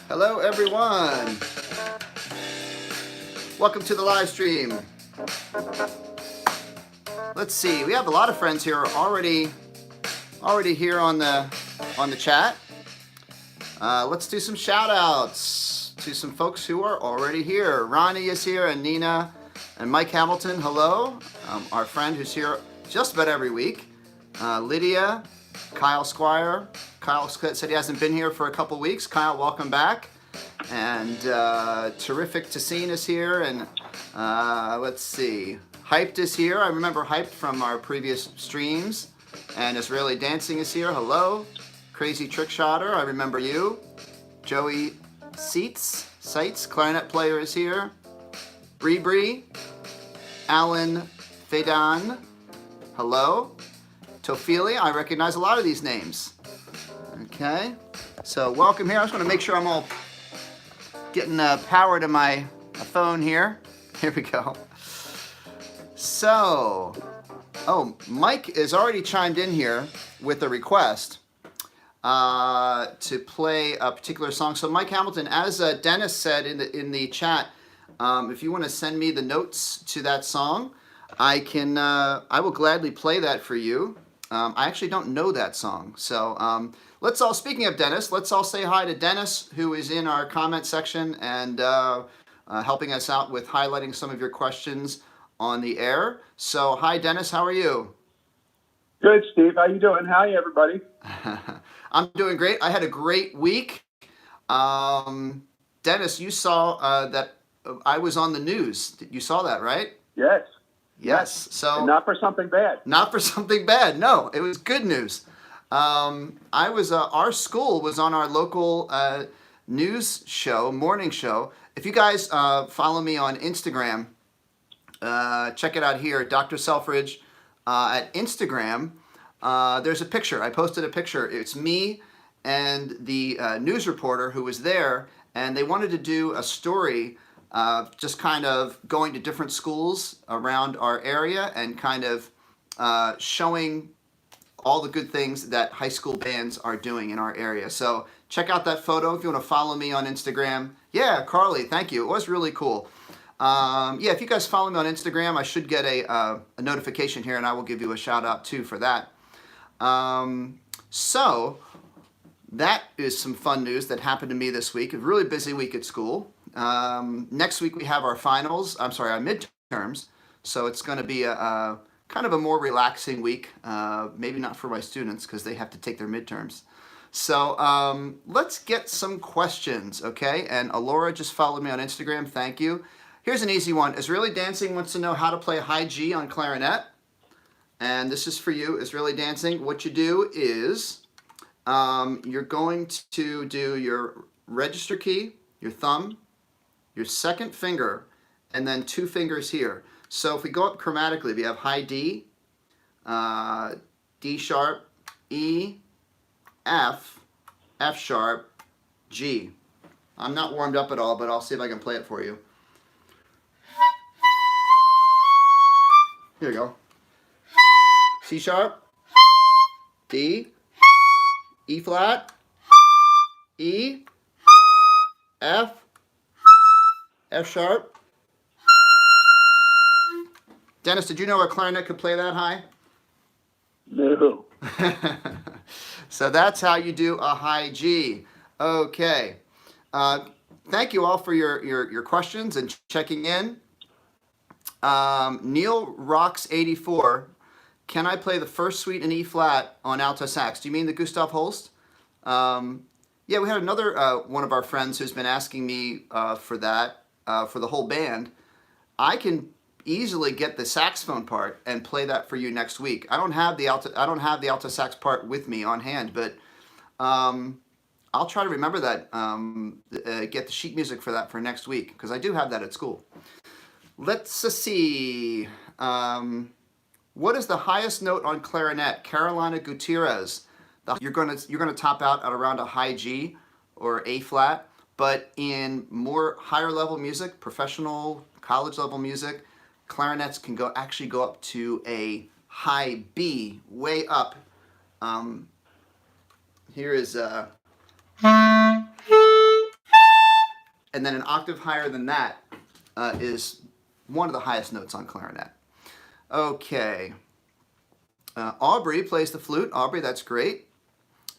Hello, everyone. Welcome to the live stream. Let's see. We have a lot of friends here already here on the chat. Let's do some shout outs to some folks who are already here. Ronnie is here, and Nina, and Mike Hamilton. Hello. Our friend who's here just about every week. Lydia, Kyle Squire. Kyle said he hasn't been here for a couple weeks. Kyle, welcome back. And Terrific Tassine is here, and let's see. Hyped is here. I remember Hyped from our previous streams. And Israeli Dancing is here. Hello. Crazy Trick Shotter, I remember you. Joey Sites, clarinet player, is here. Bree. Alan Fedan. Hello. Tofili, I recognize a lot of these names. Okay. So welcome here. I just want to make sure I'm all getting power to my phone here. Here we go. So, Mike is already chimed in here with a request to play a particular song. So Mike Hamilton, as Dennis said in the chat, if you want to send me the notes to that song, I will gladly play that for you. I actually don't know that song. So speaking of Dennis, let's all say hi to Dennis, who is in our comment section and helping us out with highlighting some of your questions on the air. So hi, Dennis, how are you? Good, Steve. How you doing? Hi, everybody. I'm doing great. I had a great week. Dennis, you saw that I was on the news. You saw that, right? Yes. So and not for something bad. Not for something bad. No, it was good news. Our school was on our local news show, morning show. If you guys follow me on Instagram, check it out here, Dr. Selfridge at Instagram. There's a picture. I posted a picture. It's me and the news reporter who was there, and they wanted to do a story just kind of going to different schools around our area and kind of showing all the good things that high school bands are doing in our area. So check out that photo if you want to follow me on Instagram. Yeah, Carly, thank you. It was really cool. If you guys follow me on Instagram, I should get a notification here, and I will give you a shout out too for that. So that is some fun news that happened to me this week. A really busy week at school. Next week we have our midterms. So it's going to be a kind of a more relaxing week. Maybe not for my students because they have to take their midterms. So let's get some questions, okay? And Alora just followed me on Instagram. Thank you. Here's an easy one. Israeli Dancing wants to know how to play high G on clarinet. And this is for you, Israeli Dancing. What you do is you're going to do your register key, your thumb, your second finger, and then 2 fingers here. So if we go up chromatically, we have high D, D sharp, E, F, F sharp, G. I'm not warmed up at all, but I'll see if I can play it for you. Here we go. C sharp, D, E flat, E, F, F sharp. Dennis, did you know a clarinet could play that high? No. So that's how you do a high G. Okay. Thank you all for your questions and checking in. Neil Rocks 84. Can I play the first suite in E flat on alto sax? Do you mean the Gustav Holst? Yeah, we had another one of our friends who's been asking me for that for the whole band. I can easily get the saxophone part and play that for you next week. I don't have the alto sax part with me on hand, but I'll try to remember that. Get the sheet music for that for next week because I do have that at school. Let's see. What is the highest note on clarinet? Carolina Gutierrez. You're gonna top out at around a high G or A flat, but in more higher level music, professional college level music, clarinets can actually go up to a high B, way up. Here is and then an octave higher than that is one of the highest notes on clarinet. Okay. Aubrey plays the flute. Aubrey, that's great.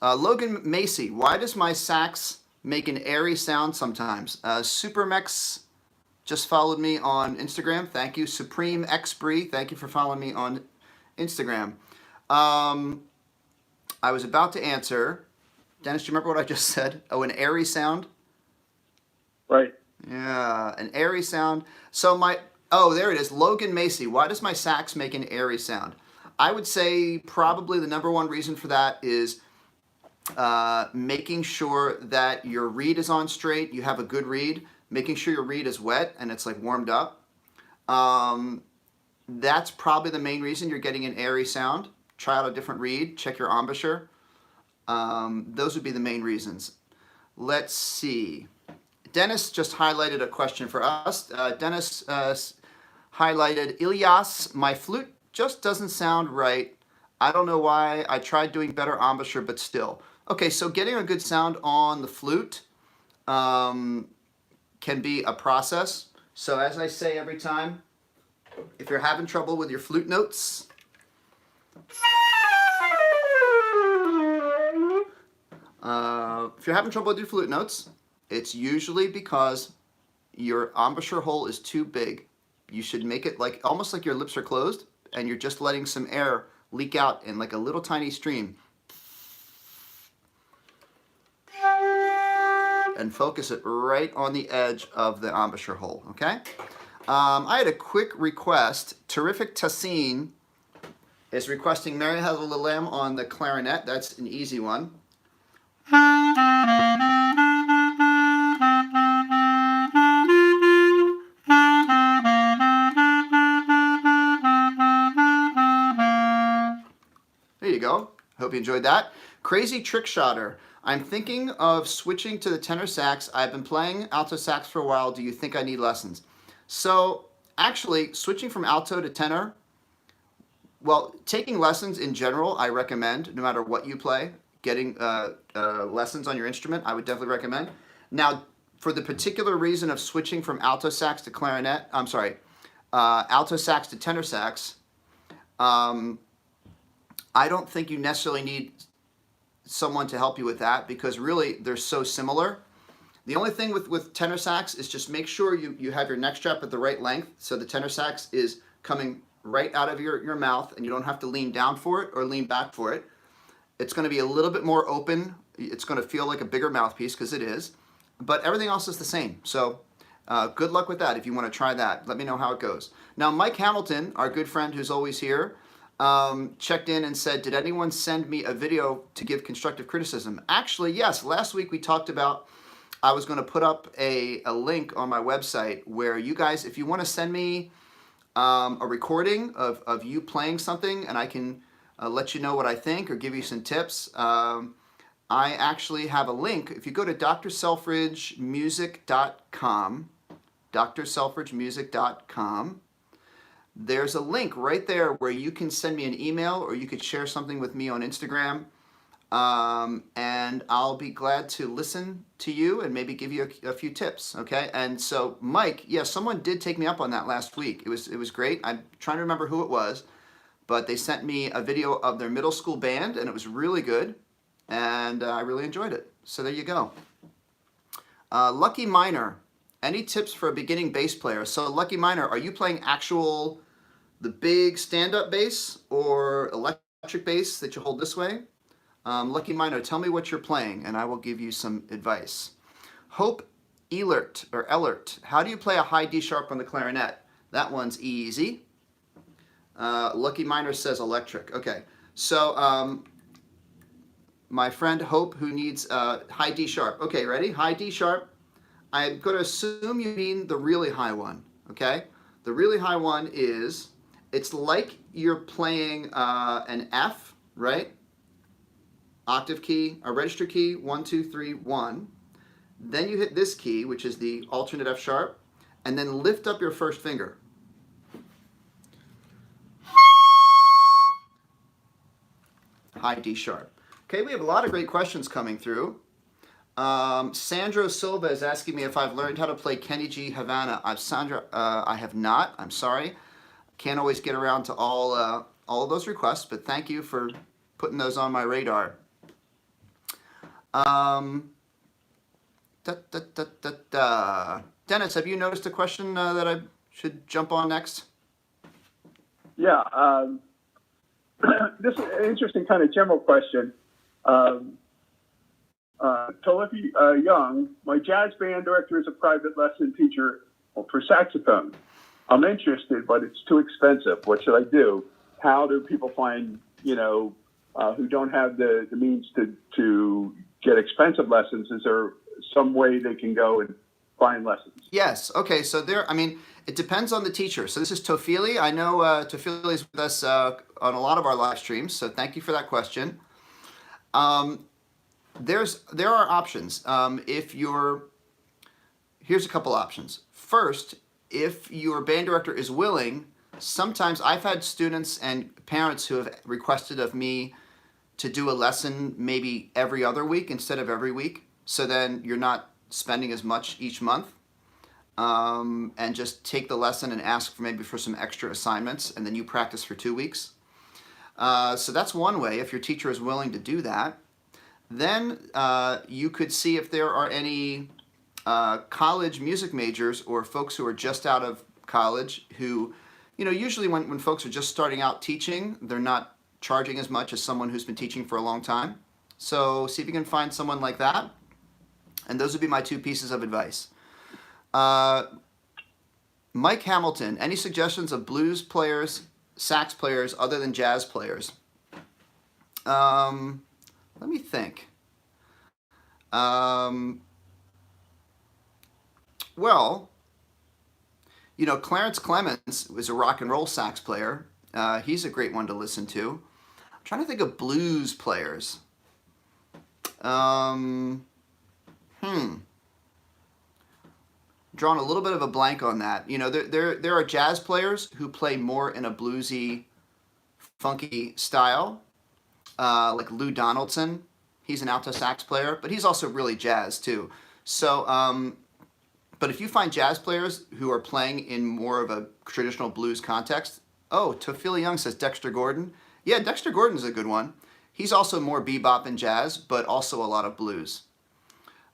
Logan Macy, why does my sax make an airy sound sometimes? Supermex just followed me on Instagram. Thank you. Supreme Xbree, thank you for following me on Instagram. I was about to answer. Dennis, do you remember what I just said? Oh, an airy sound? Right. Yeah, an airy sound. So there it is. Logan Macy, why does my sax make an airy sound? I would say probably the number one reason for that is making sure that your reed is on straight, you have a good reed, making sure your reed is wet and it's like warmed up. That's probably the main reason you're getting an airy sound. Try out a different reed, check your embouchure. Those would be the main reasons. Let's see. Dennis just highlighted a question for us. Dennis highlighted, Ilyas, my flute just doesn't sound right. I don't know why. I tried doing better embouchure, but still. Okay, so getting a good sound on the flute can be a process. So as I say every time, if you're having trouble with your flute notes, it's usually because your embouchure hole is too big. You should make it like almost like your lips are closed and you're just letting some air leak out in like a little tiny stream. And focus it right on the edge of the embouchure hole, okay? I had a quick request. Terrific Tassine is requesting Mary Has a Little Lamb on the clarinet. That's an easy one. There you go. Hope you enjoyed that. Crazy Trick Shotter. I'm thinking of switching to the tenor sax. I've been playing alto sax for a while. Do you think I need lessons? So actually, switching from alto to tenor, well, taking lessons in general, I recommend, no matter what you play. Getting lessons on your instrument, I would definitely recommend. Now, for the particular reason of switching from alto sax to clarinet, alto sax to tenor sax, I don't think you necessarily need someone to help you with that because really they're so similar. The only thing with tenor sax is just make sure you have your neck strap at the right length so the tenor sax is coming right out of your mouth and you don't have to lean down for it or lean back for it. It's going to be a little bit more open. It's going to feel like a bigger mouthpiece because it is, but everything else is the same. So good luck with that if you want to try that. Let me know how it goes. Now Mike Hamilton, our good friend who's always here, checked in and said, did anyone send me a video to give constructive criticism? Actually, yes. Last week we talked about I was going to put up a link on my website where you guys, if you want to send me a recording of you playing something and I can let you know what I think or give you some tips, I actually have a link. If you go to drselfridgemusic.com, drselfridgemusic.com, there's a link right there where you can send me an email or you could share something with me on Instagram, and I'll be glad to listen to you and maybe give you a few tips, okay? And so, Mike, yeah, someone did take me up on that last week. It was great. I'm trying to remember who it was, but they sent me a video of their middle school band, and it was really good, and I really enjoyed it. So there you go. Lucky Miner, any tips for a beginning bass player? So Lucky Miner, are you playing the big stand-up bass or electric bass that you hold this way? Lucky Miner, tell me what you're playing and I will give you some advice. Hope Elert, how do you play a high D sharp on the clarinet? That one's easy. Lucky Miner says electric. Okay, so my friend Hope who needs high D sharp. Okay, ready? High D sharp. I'm going to assume you mean the really high one, okay? The really high one is, it's like you're playing an F, right? Octave key, a register key, 1, 2, 3, 1. Then you hit this key, which is the alternate F sharp, and then lift up your first finger. high D sharp. Okay, we have a lot of great questions coming through. Sandro Silva is asking me if I've learned how to play Kenny G Havana. Sandra, I have not. I'm sorry. Can't always get around to all of those requests, but thank you for putting those on my radar. Dennis, have you noticed a question that I should jump on next? Yeah. This is an interesting kind of general question. To Olivia Young, my jazz band director is a private lesson teacher for saxophone. I'm interested, but it's too expensive. What should I do? How do people find, who don't have the means to get expensive lessons? Is there some way they can go and find lessons? Yes. Okay. So it depends on the teacher. So this is Tofili. I know Tofili is with us on a lot of our live streams. So thank you for that question. There are options. Here's a couple options. First, if your band director is willing, sometimes I've had students and parents who have requested of me to do a lesson maybe every other week instead of every week. So then you're not spending as much each month, and just take the lesson and ask for some extra assignments, and then you practice for 2 weeks. So that's one way if your teacher is willing to do that. Then you could see if there are any college music majors or folks who are just out of college who, usually when folks are just starting out teaching, they're not charging as much as someone who's been teaching for a long time. So see if you can find someone like that. And those would be my 2 pieces of advice. Mike Hamilton, any suggestions of blues players, sax players other than jazz players? Let me think. Well, Clarence Clemens was a rock and roll sax player. He's a great one to listen to. I'm trying to think of blues players. Drawn a little bit of a blank on that. There are jazz players who play more in a bluesy, funky style, like Lou Donaldson. He's an alto sax player, but he's also really jazz too. So, but if you find jazz players who are playing in more of a traditional blues context, Tofili Young says Dexter Gordon. Yeah, Dexter Gordon's a good one. He's also more bebop and jazz, but also a lot of blues.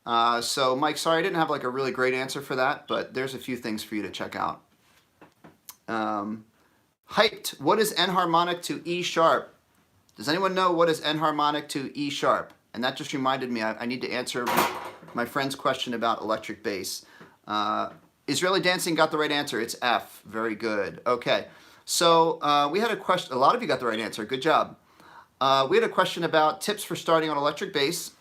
So Mike, sorry I didn't have like a really great answer for that, but there's a few things for you to check out. Hyped, what is enharmonic to E sharp? Does anyone know what is enharmonic to E sharp? And that just reminded me, I need to answer my friend's question about electric bass. Israeli Dancing got the right answer. It's F. Very good. Okay. So we had a question. A lot of you got the right answer. Good job. We had a question about tips for starting on electric bass.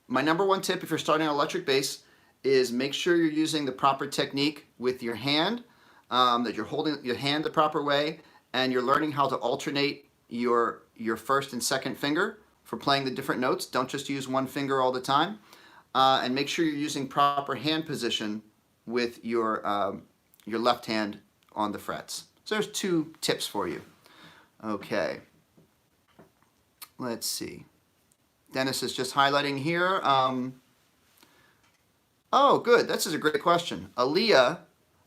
My number 1 tip if you're starting on electric bass is make sure you're using the proper technique with your hand, that you're holding your hand the proper way, and you're learning how to alternate your first and second finger for playing the different notes. Don't just use one finger all the time. And make sure you're using proper hand position with your left hand on the frets. So there's 2 tips for you. Okay. Let's see. Dennis is just highlighting here. Oh, good. This is a great question. Aaliyah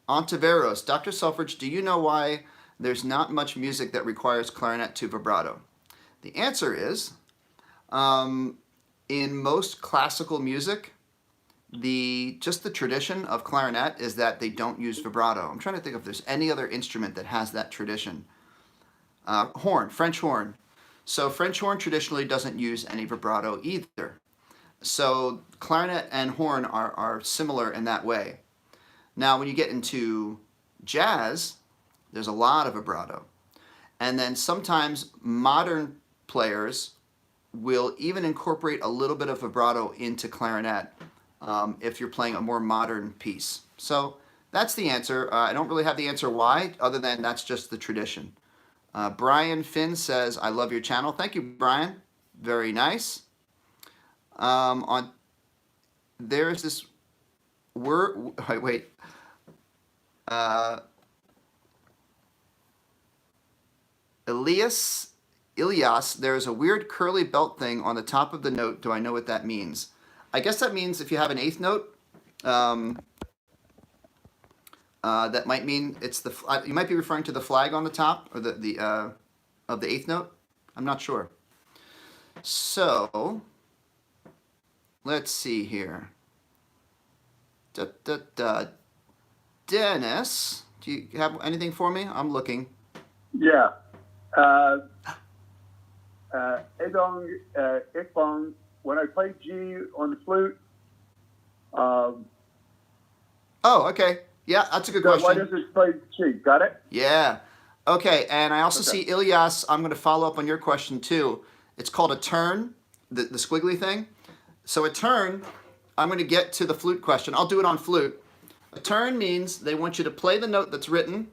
Ontiveros. Dr. Selfridge, do you know why there's not much music that requires clarinet to vibrato? The answer is, in most classical music, just the tradition of clarinet is that they don't use vibrato. I'm trying to think if there's any other instrument that has that tradition. Horn, French horn. So French horn traditionally doesn't use any vibrato either. So clarinet and horn are similar in that way. Now when you get into jazz, there's a lot of vibrato. And then sometimes modern players will even incorporate a little bit of vibrato into clarinet if you're playing a more modern piece. So that's the answer. I don't really have the answer why, other than that's just the tradition. Brian Finn says, I love your channel. Thank you, Brian. Very nice. There's this word, wait. Elias Ilyas, there's a weird curly belt thing on the top of the note. Do I know what that means? I guess that means if you have an eighth note, that might mean it's the. You might be referring to the flag on the top or the of the eighth note. I'm not sure. So let's see here. Dennis, do you have anything for me? I'm looking. Yeah. Edong, Ikbong, when I play G on the flute. Oh, okay. Yeah, that's a good So question. why does it play G? Got it? Yeah. Okay, and I also see Ilyas. I'm going to follow up on your question too. It's called a turn, the squiggly thing. So a turn, I'm going to get to the flute question. I'll do it on flute. A turn means they want you to play the note that's written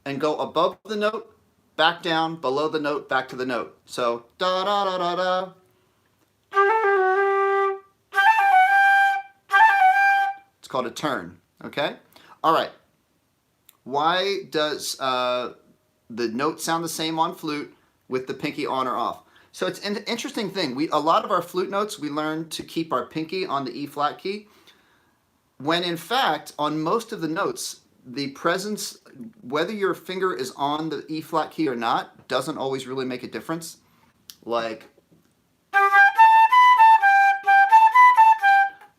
and go above the note, back down, below the note, back to the note. So da da da da da. It's called a turn. Okay? All right. Why does the note sound the same on flute with the pinky on or off? So it's an interesting thing. A lot of our flute notes, we learn to keep our pinky on the E flat key, when in fact, on most of the notes, the presence, whether your finger is on the E flat key or not, doesn't always really make a difference. Like,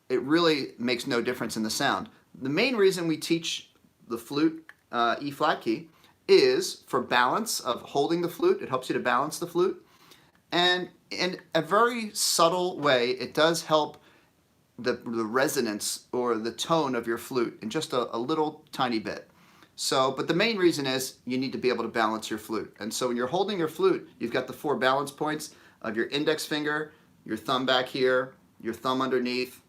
it really makes no difference in the sound. The main reason we teach the flute E flat key is for balance of holding the flute. It helps you to balance the flute. And in a very subtle way, it does help the resonance or the tone of your flute in just a little tiny bit. So, but the main reason is you need to be able to balance your flute. And so when you're holding your flute, you've got the 4 balance points of your index finger, your thumb back here, your thumb underneath.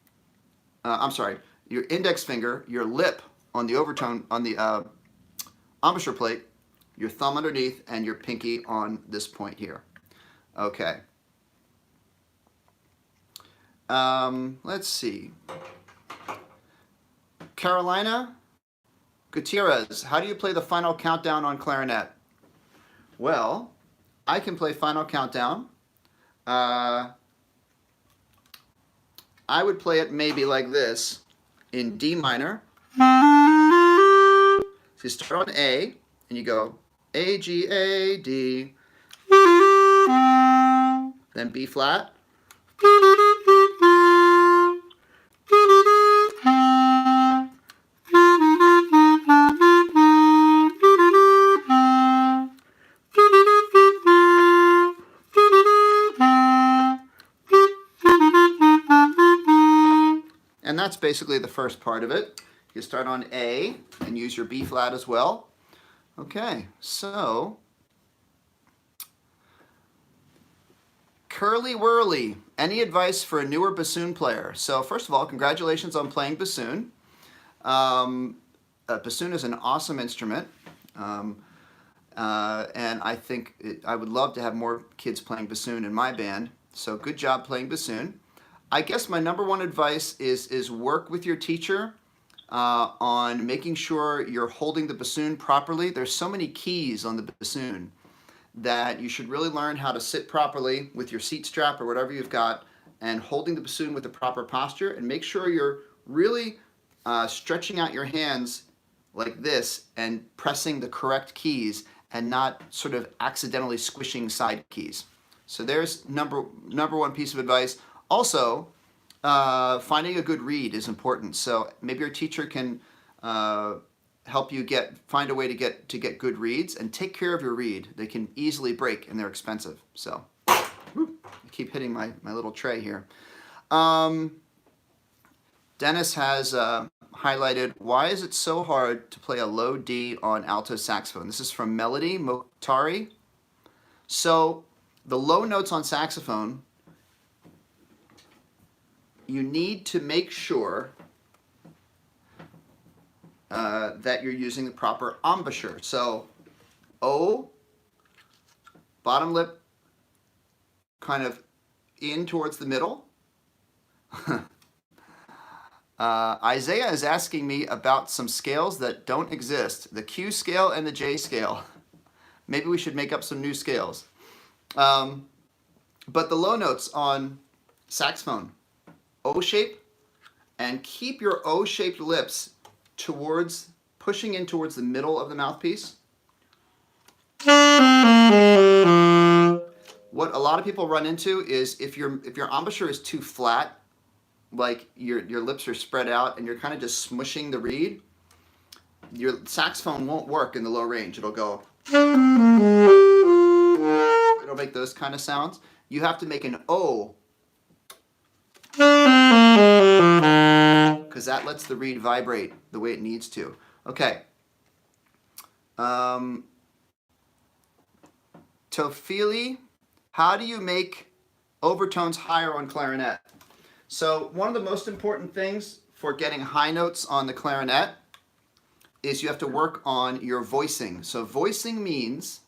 Your index finger, your lip on the overtone, on the embouchure plate, your thumb underneath, and your pinky on this point here. Okay. Let's see. Carolina Gutierrez, how do you play the final countdown on clarinet? Well, I can play final countdown. I would play it maybe like this in D minor. So you start on A and you go A, G, A, D, then B flat, and that's basically the first part of it. You start on A and use your B flat as well. Okay, so Curly Whirly, any advice for a newer bassoon player? So first of all, congratulations on playing bassoon. Bassoon is an awesome instrument, and I think I would love to have more kids playing bassoon in my band. So good job playing bassoon. I guess my number one advice is work with your teacher on making sure you're holding the bassoon properly. There's so many keys on the bassoon that you should really learn how to sit properly with your seat strap or whatever you've got and holding the bassoon with the proper posture, and make sure you're really stretching out your hands like this and pressing the correct keys and not sort of accidentally squishing side keys. So there's number one piece of advice. Also, finding a good reed is important. So maybe your teacher can help you find a way to get good reeds, and take care of your reed. They can easily break and they're expensive. So I keep hitting my little tray here. Dennis has highlighted, why is it so hard to play a low D on alto saxophone? This is from Melody Mokhtari. So the low notes on saxophone, you need to make sure that you're using the proper embouchure. So O, bottom lip kind of in towards the middle. Isaiah is asking me about some scales that don't exist, the Q scale and the J scale. Maybe we should make up some new scales. But the low notes on saxophone, O shape, and keep your O-shaped lips pushing in towards the middle of the mouthpiece. What a lot of people run into is if your embouchure is too flat, like your lips are spread out and you're kind of just smushing the reed, your saxophone won't work in the low range. It'll go, it'll make those kind of sounds. You have to make an O, because that lets the reed vibrate the way it needs to. Okay. Tofili, how do you make overtones higher on clarinet? So one of the most important things for getting high notes on the clarinet is you have to work on your voicing. So voicing means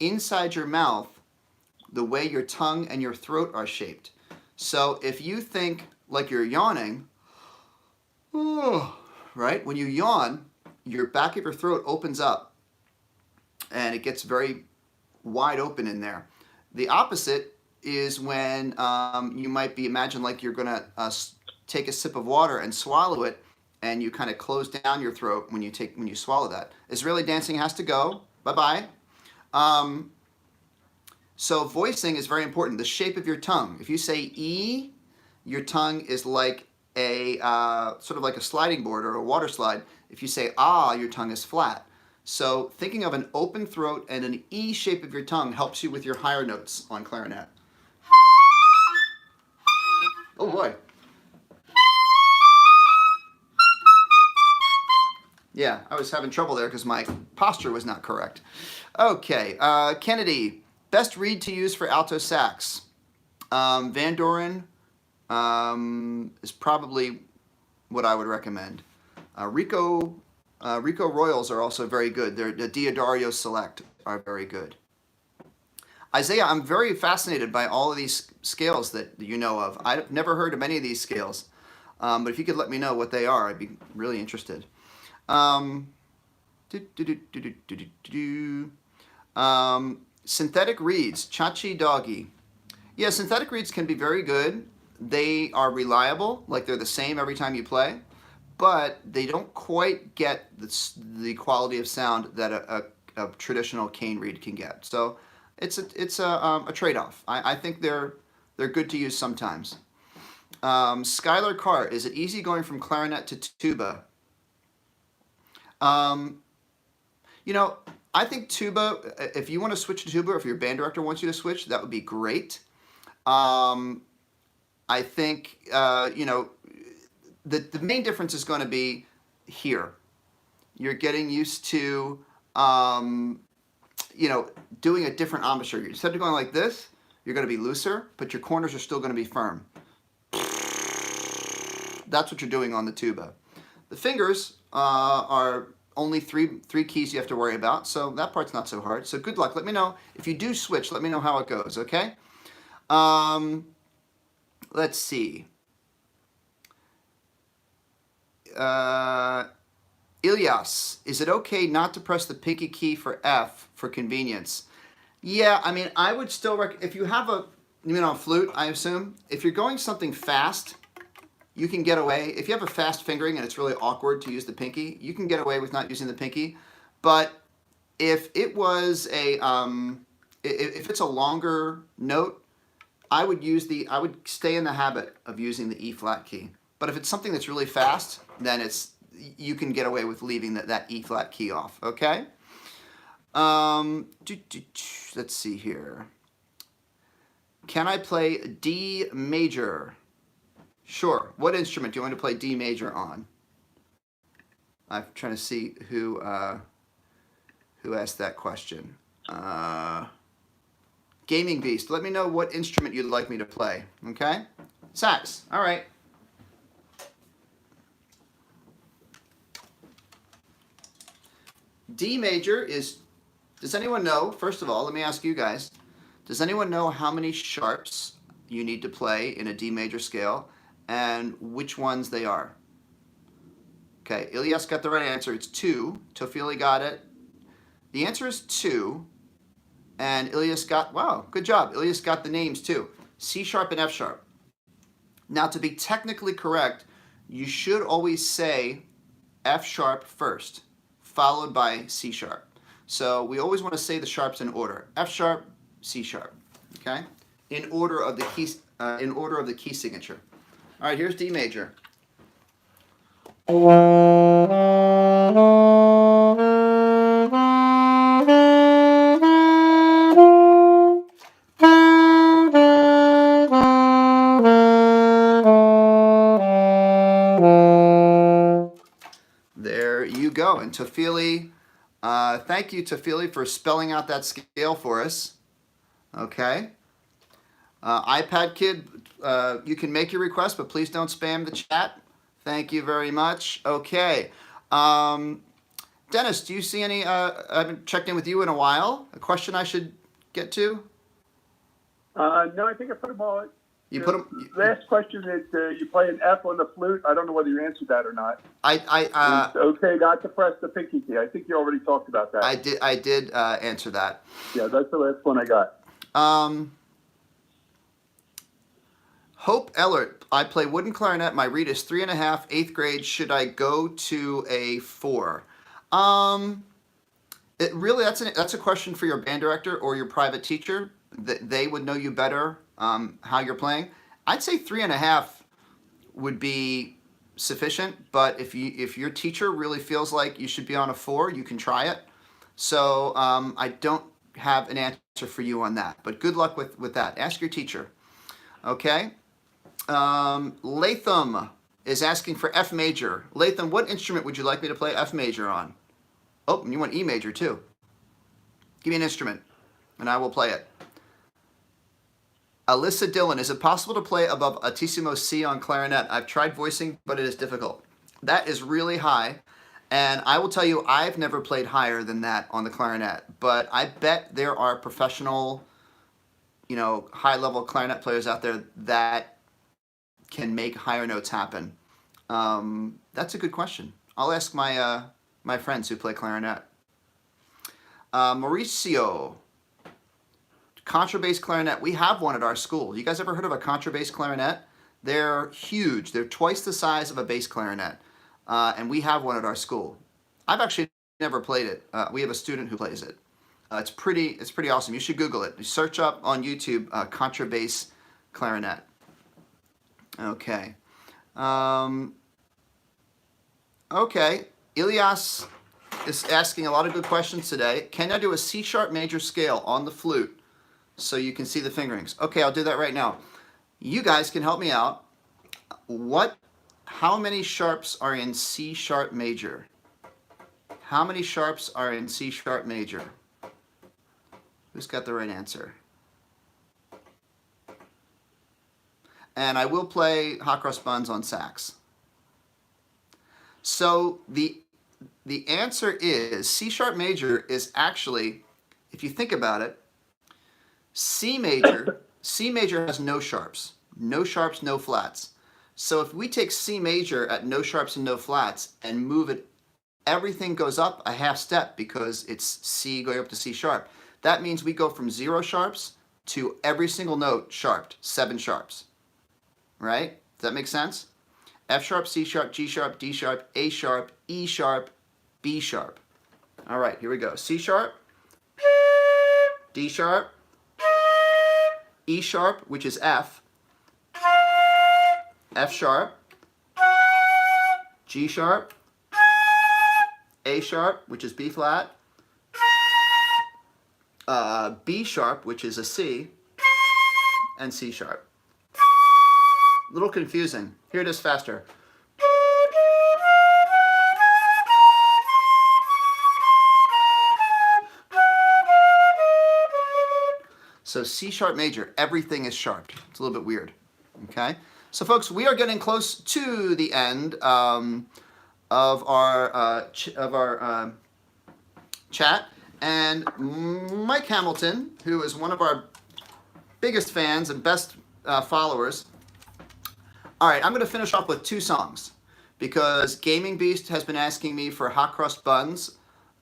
inside your mouth, the way your tongue and your throat are shaped. So if you think like you're yawning, right? When you yawn, your back of your throat opens up and it gets very wide open in there. The opposite is when you might be, imagine like you're gonna take a sip of water and swallow it, and you kind of close down your throat when you swallow that. Israeli dancing has to go. Bye-bye. So voicing is very important. The shape of your tongue. If you say E, your tongue is like a sort of like a sliding board or a water slide. If you say ah, your tongue is flat. So thinking of an open throat and an E shape of your tongue helps you with your higher notes on clarinet. Oh boy. Yeah, I was having trouble there because my posture was not correct. Okay, Kennedy, best reed to use for alto sax. Van Doren is probably what I would recommend. Rico Royals are also very good. The Diodario Select are very good. Isaiah, I'm very fascinated by all of these scales that you know of. I've never heard of any of these scales, but if you could let me know what they are, I'd be really interested. Synthetic reeds, Chachi Doggy. Yeah, synthetic reeds can be very good. They are reliable, like they're the same every time you play, but they don't quite get the quality of sound that a traditional cane reed can get. So it's a trade-off. I think they're good to use sometimes. Skylar Carr, is it easy going from clarinet to tuba? You know, I think tuba, if you want to switch to tuba, or if your band director wants you to switch, that would be great. I think, you know, the main difference is going to be here. You're getting used to, you know, doing a different embouchure. Instead of going like this, you're going to be looser, but your corners are still going to be firm. That's what you're doing on the tuba. The fingers are only three keys you have to worry about, so that part's not so hard. So good luck. Let me know. If you do switch, let me know how it goes, okay? Let's see. Ilyas, is it okay not to press the pinky key for F for convenience? Yeah, I mean, I would still if you have a, you know, flute, I assume, if you're going something fast, you can get away. If you have a fast fingering and it's really awkward to use the pinky, you can get away with not using the pinky. But if it was a, if it's a longer note, I would stay in the habit of using the E flat key. But if it's something that's really fast, then you can get away with leaving that E flat key off, okay? Let's see here. Can I play D major? Sure. What instrument do you want to play D major on? I'm trying to see who asked that question. Gaming Beast, let me know what instrument you'd like me to play, okay? Sax, all right. D major is, does anyone know, first of all, let me ask you guys, does anyone know how many sharps you need to play in a D major scale and which ones they are? Okay, Ilyas got the right answer, it's 2. Tofili got it. The answer is 2. And Ilyas got, wow, good job. Ilyas got the names too. C sharp and F sharp. Now, to be technically correct, you should always say F sharp first, followed by C sharp. So we always want to say the sharps in order: F sharp, C sharp. Okay, in order of the key signature. All right, here's D major. There you go. And Tofili, thank you, Tofili, for spelling out that scale for us. Okay. iPad Kid, you can make your request, but please don't spam the chat. Thank you very much. Okay. Dennis, do you see any, I haven't checked in with you in a while. A question I should get to? No, I think I put them all. You put them. Last question is you play an F on the flute. I don't know whether you answered that or not. Okay, not to press the pinky key. I think you already talked about that. I did answer that. Yeah, that's the last one I got. Hope Ellert, I play wooden clarinet. My reed is 3.5, 8th grade. Should I go to a 4? It really, that's a question for your band director or your private teacher. They would know you better how you're playing. I'd say 3.5 would be sufficient, but if your teacher really feels like you should be on a 4, you can try it. So I don't have an answer for you on that, but good luck with that. Ask your teacher. Okay. Latham is asking for F major. Latham, what instrument would you like me to play F major on? Oh, and you want E major too. Give me an instrument, and I will play it. Alyssa Dillon, is it possible to play above altissimo C on clarinet? I've tried voicing, but it is difficult. That is really high, and I will tell you, I've never played higher than that on the clarinet, but I bet there are professional, high-level clarinet players out there that can make higher notes happen. That's a good question. I'll ask my friends who play clarinet. Mauricio, contrabass clarinet. We have one at our school. You guys ever heard of a contrabass clarinet? They're huge. They're twice the size of a bass clarinet, and we have one at our school. I've actually never played it. We have a student who plays it. It's pretty awesome. You should Google it. You search up on YouTube contrabass clarinet. Okay. Okay. Ilyas is asking a lot of good questions today. Can I do a C sharp major scale on the flute so you can see the fingerings? Okay, I'll do that right now. You guys can help me out. How many sharps are in C sharp major? How many sharps are in C sharp major? Who's got the right answer? And I will play hot cross buns on sax. So the answer is C sharp major is actually, if you think about it, C major has no sharps, no flats. So if we take C major at no sharps and no flats and move it, everything goes up a half step because it's C going up to C sharp. That means we go from 0 sharps to every single note sharped, 7 sharps. Right? Does that make sense? F sharp, C sharp, G sharp, D sharp, A sharp, E sharp, B sharp. All right, here we go. C sharp, D sharp, E sharp, which is F, F sharp, G sharp, A sharp, which is B flat, B sharp, which is a C, and C sharp. A little confusing. Here it is faster. So C sharp major, everything is sharped. It's a little bit weird. Okay. So folks, we are getting close to the end of our chat, and Mike Hamilton, who is one of our biggest fans and best followers. All right, I'm going to finish off with 2 songs because Gaming Beast has been asking me for hot cross buns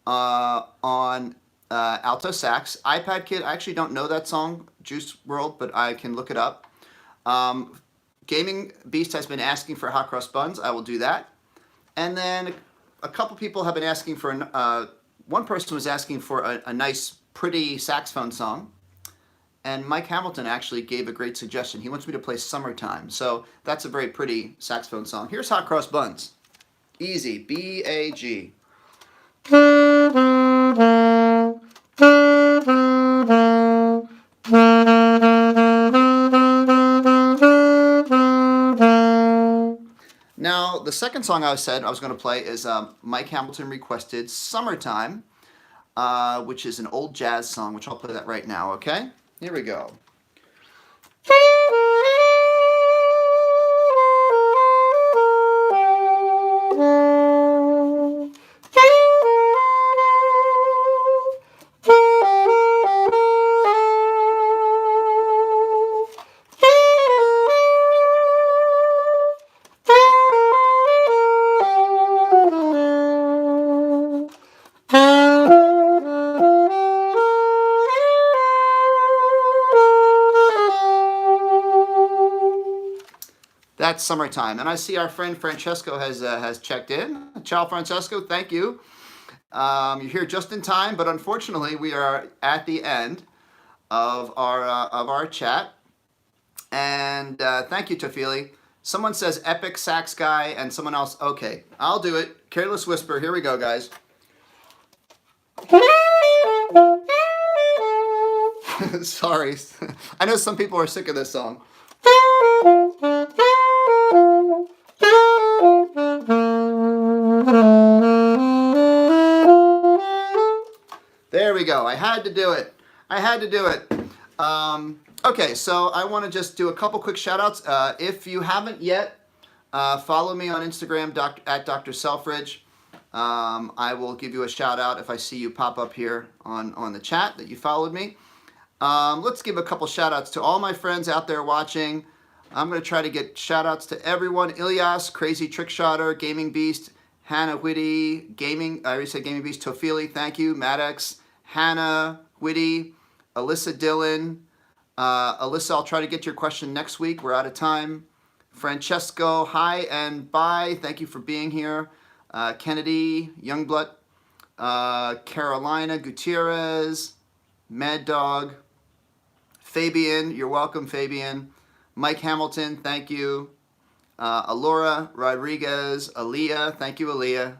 on alto sax. iPad Kid, I actually don't know that song, Juice World, but I can look it up. Gaming Beast has been asking for hot cross buns. I will do that. And then a couple people have been asking for, one person was asking for a nice, pretty saxophone song. And Mike Hamilton actually gave a great suggestion. He wants me to play Summertime. So that's a very pretty saxophone song. Here's Hot Cross Buns. Easy, B-A-G. Now, the second song I said I was going to play is Mike Hamilton requested Summertime, which is an old jazz song, which I'll play that right now, okay? Here we go. That's Summertime. And I see our friend Francesco has checked in. Ciao, Francesco. Thank you. You're here just in time, but unfortunately, we are at the end of our chat. And thank you, Tafili. Someone says epic sax guy, and someone else. Okay, I'll do it. Careless Whisper. Here we go, guys. Sorry. I know some people are sick of this song. There we go. I had to do it. I had to do it. Okay, so I want to just do a couple quick shout outs. If you haven't yet, follow me on Instagram at Dr. Selfridge. I will give you a shout out if I see you pop up here on the chat that you followed me. Let's give a couple shout outs to all my friends out there watching. I'm going to try to get shout outs to everyone. Ilyas, Crazy Trickshotter, Gaming Beast, Hannah Whitty, I already said Gaming Beast, Tofili, thank you, Maddox, Hannah Whitty, Alyssa Dillon. Alyssa, I'll try to get your question next week. We're out of time. Francesco, hi and bye. Thank you for being here. Kennedy, Youngblood, Carolina Gutierrez, Mad Dog, Fabian, you're welcome, Fabian. Mike Hamilton, thank you. Alora Rodriguez, Aaliyah, thank you, Aaliyah.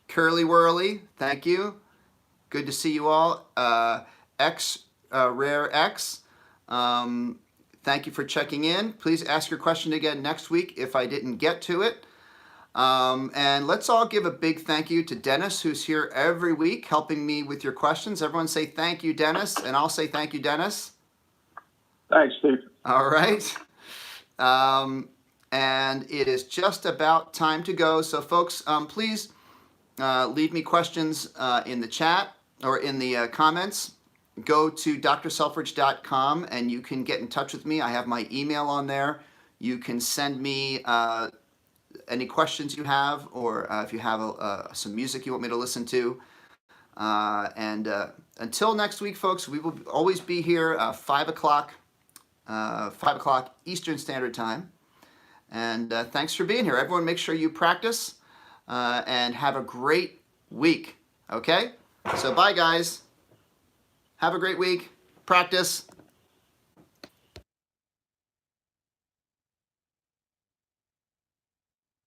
Curly Whirly, thank you. Good to see you all. Rare X, thank you for checking in. Please ask your question again next week if I didn't get to it. And let's all give a big thank you to Dennis, who's here every week helping me with your questions. Everyone say thank you, Dennis, and I'll say thank you, Dennis. Thanks, Steve. All right. And it is just about time to go. So, folks, please leave me questions in the chat or in the comments. Go to drselfridge.com and you can get in touch with me. I have my email on there. You can send me any questions you have, or if you have some music you want me to listen to. And until next week, folks, we will always be here 5 o'clock Eastern Standard Time. And thanks for being here. Everyone, make sure you practice and have a great week. Okay? So bye, guys. Have a great week. Practice.